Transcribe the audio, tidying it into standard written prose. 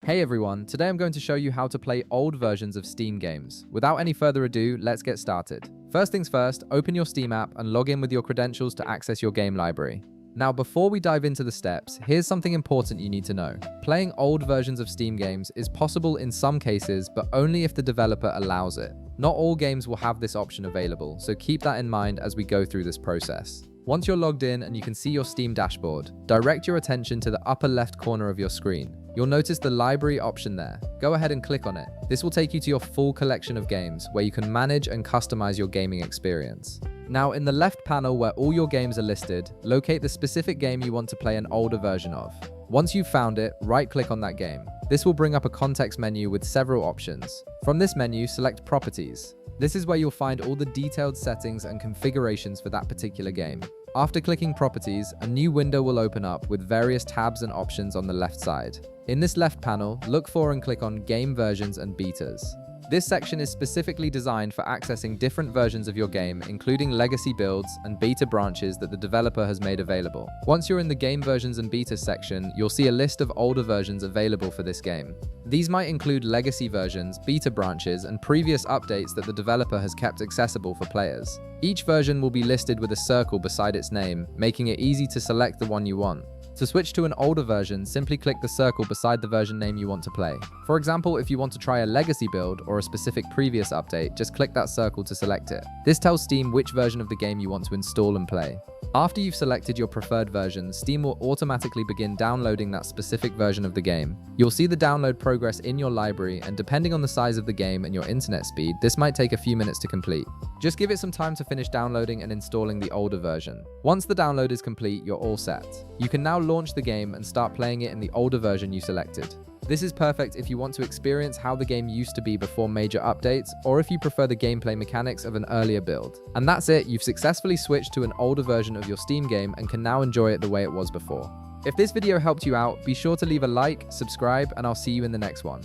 Hey everyone, today I'm going to show you how to play old versions of Steam games. Without any further ado, let's get started. First things first, open your Steam app and log in with your credentials to access your game library. Now, before we dive into the steps, here's something important you need to know. Playing old versions of Steam games is possible in some cases, but only if the developer allows it. Not all games will have this option available, so keep that in mind as we go through this process. Once you're logged in and you can see your Steam dashboard, direct your attention to the upper left corner of your screen. You'll notice the library option there. Go ahead and click on it. This will take you to your full collection of games where you can manage and customize your gaming experience. Now, in the left panel where all your games are listed, locate the specific game you want to play an older version of. Once you've found it, right-click on that game. This will bring up a context menu with several options. From this menu, select Properties. This is where you'll find all the detailed settings and configurations for that particular game. After clicking Properties, a new window will open up with various tabs and options on the left side. In this left panel, look for and click on Game Versions and Betas. This section is specifically designed for accessing different versions of your game, including legacy builds and beta branches that the developer has made available. Once you're in the Game Versions and Betas section, you'll see a list of older versions available for this game. These might include legacy versions, beta branches, and previous updates that the developer has kept accessible for players. Each version will be listed with a circle beside its name, making it easy to select the one you want. To switch to an older version, simply click the circle beside the version name you want to play. For example, if you want to try a legacy build or a specific previous update, just click that circle to select it. This tells Steam which version of the game you want to install and play. After you've selected your preferred version, Steam will automatically begin downloading that specific version of the game. You'll see the download progress in your library, and depending on the size of the game and your internet speed, this might take a few minutes to complete. Just give it some time to finish downloading and installing the older version. Once the download is complete, you're all set. You can now launch the game and start playing it in the older version you selected. This is perfect if you want to experience how the game used to be before major updates, or if you prefer the gameplay mechanics of an earlier build. And that's it, you've successfully switched to an older version of your Steam game and can now enjoy it the way it was before. If this video helped you out, be sure to leave a like, subscribe, and I'll see you in the next one.